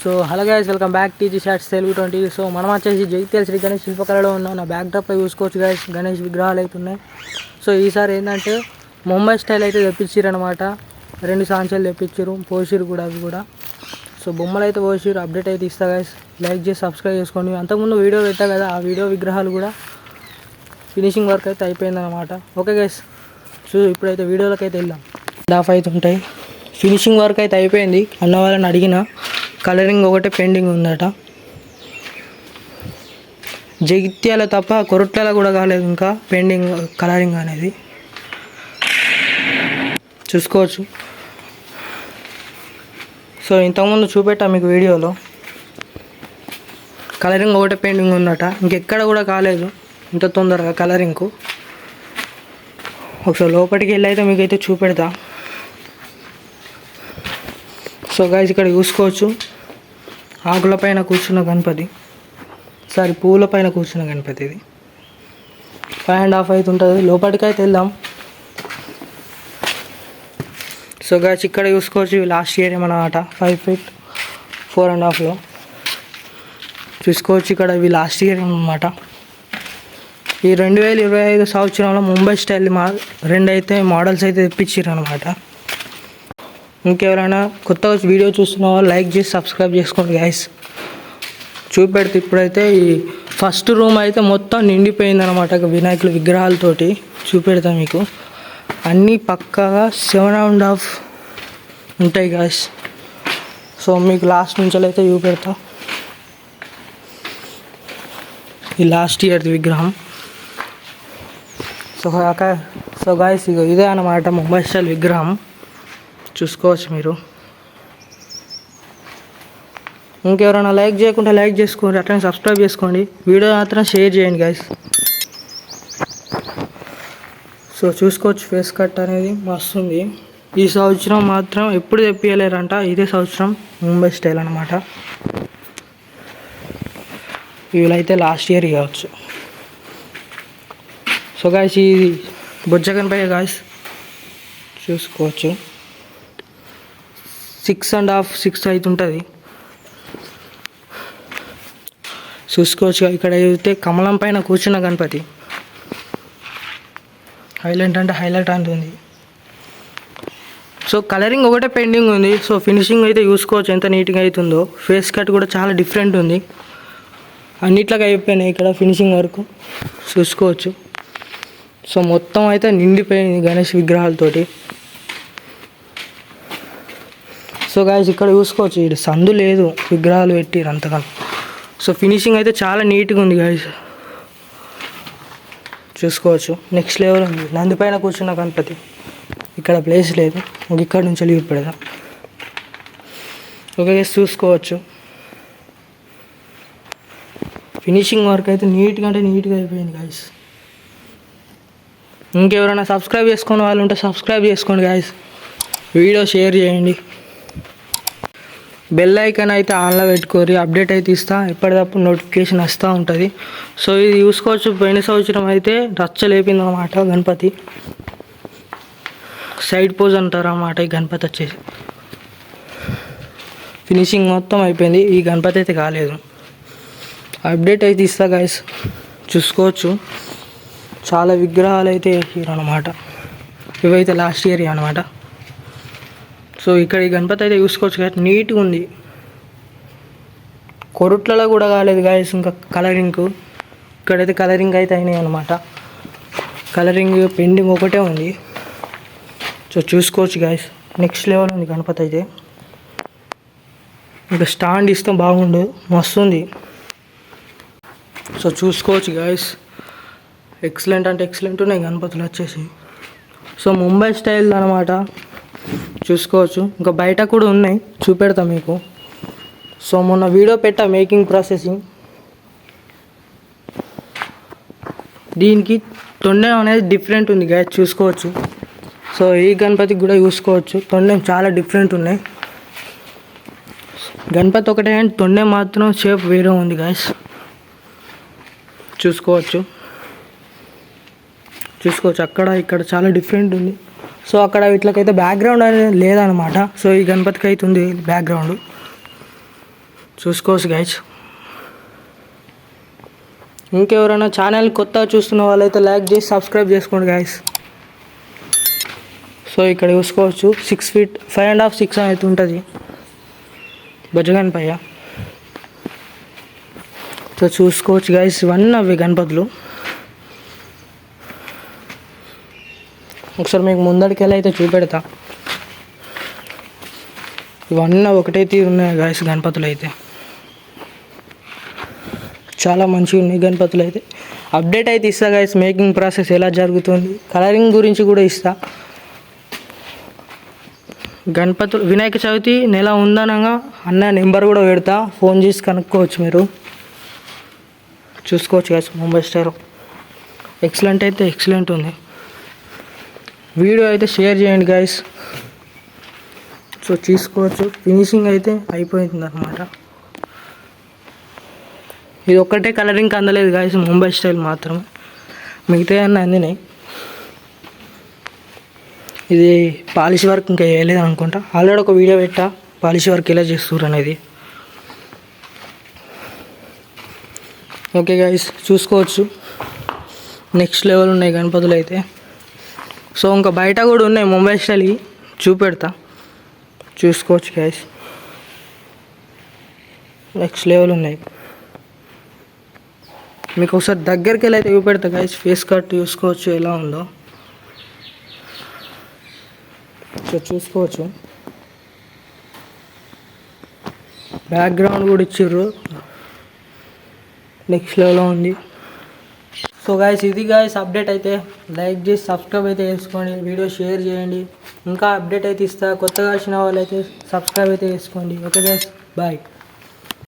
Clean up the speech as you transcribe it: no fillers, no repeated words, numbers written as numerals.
So hello guys, welcome back TG shots Telugu 20. So మనం వచ్చేసి జగిత్యాల శ్రీ గణేష్ శిల్పకళలో ఉన్నాం. నా బ్యాక్ డ్రాప్లో చూసుకోవచ్చు గైస్, గణేష్ విగ్రహాలు అయితే ఉన్నాయి. సో ఈసారి ఏంటంటే ముంబై స్టైల్ అయితే తెప్పించారు అనమాట. 2 సాంచాలు తెప్పించారు, పోసిరు కూడా అవి కూడా. సో బొమ్మలు అయితే పోసిరు, అప్డేట్ అయితే ఇస్తా గైస్. లైక్ చేసి సబ్స్క్రైబ్ చేసుకోండి. అంతకుముందు వీడియో పెట్టా కదా, ఆ వీడియో విగ్రహాలు కూడా ఫినిషింగ్ వర్క్ అయితే అయిపోయిందన్నమాట. ఓకే గైస్, సో ఇప్పుడైతే వీడియోలోకి అయితే వెళ్దాం. హాఫ్ అయితే ఉంటాయి. ఫినిషింగ్ వర్క్ అయితే అయిపోయింది. అన్న వాళ్ళని అడిగిన, కలరింగ్ ఒకటే పెండింగ్ ఉందట. జగిత్యాల తప్ప కొరట్లలో కూడా కాలేదు ఇంకా పెండింగ్ కలరింగ్ అనేది. చూసుకోవచ్చు. సో ఇంతకుముందు చూపెట్టా మీకు వీడియోలో, కలరింగ్ ఒకటే పెండింగ్ ఉందట. ఇంకెక్కడ కూడా కాలేదు ఇంత తొందరగా కలరింగ్కు. ఒకసారి లోపలికి వెళ్ళి అయితే మీకైతే చూపెడతా. సో గైస్, ఇక్కడ చూసుకోవచ్చు, ఆకుల పైన కూర్చున్న గణపతి, పూల పైన కూర్చున్న గణపతి. ఇది 5.5 అయితే ఉంటుంది. లోపలికి అయితే వెళ్దాం. సో గైస్, ఇక్కడ చూసుకోవచ్చు, లాస్ట్ ఇయర్ ఏమన్నమాట 5 feet 4.5లో చూసుకోవచ్చు. ఇక్కడ ఇవి లాస్ట్ ఇయర్ అన్నమాట. ఈ 2025 సంవత్సరంలో ముంబై స్టైల్ 2 అయితే మోడల్స్ అయితే తెప్పించారు అనమాట. ఇంకెవరైనా కొత్తగా వీడియో చూస్తున్న వాళ్ళు లైక్ చేసి సబ్స్క్రైబ్ చేసుకోండి గైస్. చూపెడితే ఇప్పుడైతే ఈ ఫస్ట్ రూమ్ అయితే మొత్తం నిండిపోయింది అనమాట వినాయకుల విగ్రహాలతోటి. చూపెడతా మీకు. అన్నీ పక్కాగా 7.5 ఉంటాయి గైస్. సో మీకు లాస్ట్ నుంచి అయితే చూపెడతా. ఈ లాస్ట్ ఇయర్ది విగ్రహం. సో గైస్, ఇదే అన్నమాట ముంబై స్టైల్ విగ్రహం. చూసుకోవచ్చు మీరు. ఇంకెవరైనా లైక్ చేయకుంటే లైక్ చేసుకోండి, అట్లనే సబ్స్క్రైబ్ చేసుకోండి. వీడియో మాత్రం షేర్ చేయండి గైస్. సో చూసుకోవచ్చు, ఫేస్ కట్ అనేది మస్తుంది. ఈ సంవత్సరం మాత్రం ఎప్పుడు తెప్పియలేరంట, ఇదే సంవత్సరం ముంబై స్టైల్ అనమాట. వీళ్ళైతే లాస్ట్ ఇయర్ కావచ్చు. సో గైస్, ఇది బొజ్జ గణపయ్య గైస్. చూసుకోవచ్చు, 6.5 అయితే ఉంటుంది. చూసుకోవచ్చు. ఇక్కడ అయితే కమలం పైన కూర్చున్న గణపతి. హైలైట్ అంటుంది. సో కలరింగ్ ఒకటే పెండింగ్ ఉంది. సో ఫినిషింగ్ అయితే చూసుకోవచ్చు ఎంత నీట్గా అవుతుందో. ఫేస్ కట్ కూడా చాలా డిఫరెంట్ ఉంది. అన్నిట్లాగా అయిపోయినాయి ఇక్కడ ఫినిషింగ్ వరకు. చూసుకోవచ్చు. సో మొత్తం అయితే నిండిపోయింది గణేష్ విగ్రహాలతోటి. సో గాయస్, ఇక్కడ చూసుకోవచ్చు, ఇది సందు లేదు, విగ్రహాలు పెట్టిరు అంతగా. సో ఫినిషింగ్ అయితే చాలా నీట్గా ఉంది గాయస్. చూసుకోవచ్చు, నెక్స్ట్ లెవెల్ ఉంది. నంది పైన కూర్చున్న గణపతి. ఇక్కడ ప్లేస్ లేదు, ఇక్కడ నుంచి లీవ్ పెడదాం. ఓకే గైస్, చూసుకోవచ్చు. ఫినిషింగ్ వర్క్ అయితే నీట్గా అయిపోయింది గాయస్. ఇంకెవరైనా సబ్స్క్రైబ్ చేసుకునే వాళ్ళు ఉంటే సబ్స్క్రైబ్ చేసుకోండి గాయస్. వీడియో షేర్ చేయండి. బెల్ ఐకాన్ అయితే ఆన్లో పెట్టుకోరి, అప్డేట్ అయితే ఇస్తా. ఎప్పటికప్పుడు నోటిఫికేషన్ వస్తూ ఉంటుంది. సో ఇది చూసుకోవచ్చు, పోయిన సంవత్సరం అయితే రచ్చలేపింది అన్నమాట గణపతి. సైడ్ పోజ్ అంటారు అన్నమాట ఈ గణపతి వచ్చేసి. ఫినిషింగ్ మొత్తం అయిపోయింది. ఈ గణపతి అయితే కాలేదు. అప్డేట్ అయితే ఇస్తా గైస్. చూసుకోవచ్చు, చాలా విగ్రహాలు అయితే వేసారు అన్నమాట. ఇవైతే లాస్ట్ ఇయర్ అన్నమాట. సో ఇక్కడ ఈ గణపతి అయితే చూసుకోవచ్చు కదా, నీట్గా ఉంది. కొరుట్లలో కూడా కాలేదు గాయస్ ఇంకా కలరింగ్. ఇక్కడైతే కలరింగ్ అయితే అయినాయి అనమాట. కలరింగ్ పెండింగ్ ఒకటే ఉంది. సో చూసుకోవచ్చు గాయస్, నెక్స్ట్ లెవెల్ ఉంది గణపతి అయితే. ఇంకా స్టాండ్ ఇస్తే బాగుండు, మస్తు ఉంది. సో చూసుకోవచ్చు గాయస్, ఎక్సలెంట్ ఉన్నాయి గణపతులు వచ్చేసి. సో ముంబై స్టైల్ అనమాట. చూసుకోవచ్చు, ఇంకా బయట కూడా ఉన్నాయి, చూపెడతా మీకు. సో మొన్న వీడియో పెట్టా మేకింగ్ ప్రాసెసింగ్. దీనికి తొండం అనేది డిఫరెంట్ ఉంది గాయస్, చూసుకోవచ్చు. సో ఈ గణపతికి కూడా చూసుకోవచ్చు, తొండం చాలా డిఫరెంట్ ఉన్నాయి. గణపతి ఒకటే కానీ తొండం మాత్రం షేప్ వేరే ఉంది గాయస్. చూసుకోవచ్చు, అక్కడ ఇక్కడ చాలా డిఫరెంట్ ఉంది. సో అక్కడ వీటికైతే బ్యాక్గ్రౌండ్ అనేది లేదనమాట. సో ఈ గణపతికి అయితే ఉంది బ్యాక్గ్రౌండ్. చూసుకోవచ్చు గైస్. ఇంకెవరైనా ఛానల్ కొత్తగా చూస్తున్న వాళ్ళైతే లైక్ చేసి సబ్స్క్రైబ్ చేసుకోండి గైస్. సో ఇక్కడ చూసుకోవచ్చు 6 feet 5.5 6 అయితే ఉంటుంది బొజ్జగన్ పయ్య. సో చూసుకోవచ్చు గైస్, ఇవన్నీ అవి గణపతులు. ఒకసారి మీకు ముందడికెళ్ళి అయితే చూపెడతా. ఇవన్నీ ఒకటే తీరు ఉన్నాయి గైస్ గణపతులు అయితే. చాలా మంచిగా ఉన్నాయి గణపతులు అయితే. అప్డేట్ అయితే ఇస్తా గైస్, మేకింగ్ ప్రాసెస్ ఎలా జరుగుతుంది, కలరింగ్ గురించి కూడా ఇస్తా. గణపతులు వినాయక చవితి నెల ఉందనగా అన్న నెంబర్ కూడా పెడతా, ఫోన్ చేసి కనుక్కోవచ్చు మీరు. చూసుకోవచ్చు గైస్ ముంబై స్టైల్ ఎక్సలెంట్ అయితే ఎక్సలెంట్ ఉంది. వీడియో అయితే షేర్ చేయండి గైస్. సో చూసుకోవచ్చు ఫినిషింగ్ అయితే అయిపోయింది అనమాట. ఇది ఒక్కటే కలరింగ్ అందలేదు గాయస్, ముంబై స్టైల్ మాత్రం, మిగతా అన్నీ అందినాయి. ఇది పాలిష్ వర్క్ ఇంకా వేయలేదు అనుకుంటా. ఆల్రెడీ ఒక వీడియో పెట్టా పాలిష్ వర్క్ ఎలా చేస్తారు అనేది. ఓకే గాయస్ చూసుకోవచ్చు నెక్స్ట్ లెవెల్ ఉన్నాయి గణపతులు అయితే. సో ఇంకా బయట కూడా ఉన్నాయి ముంబై స్టైల్, చూపెడతా చూసుకోవచ్చు గాయస్. నెక్స్ట్ లెవెల్ ఉన్నాయి. మీకు ఒకసారి దగ్గరికి వెళ్ళి అయితే చూపెడతా గైస్. ఫేస్ కట్ చూసుకోవచ్చు ఎలా ఉందో. సో చూసుకోవచ్చు బ్యాక్గ్రౌండ్ కూడా ఇచ్చిర్రు, నెక్స్ట్ లెవెల్లో ఉంది. సో గైస్ ఇది గైస్ అప్డేట్ అయితే. లైక్ చేసి సబ్స్క్రైబ్ అయితే చేసుకోండి, వీడియో షేర్ చేయండి. ఇంకా అప్డేట్ అయితే ఇస్తా, కొత్తగా వచ్చిన వాళ్ళు అయితే సబ్స్క్రైబ్ అయితే చేసుకోండి. Okay guys bye.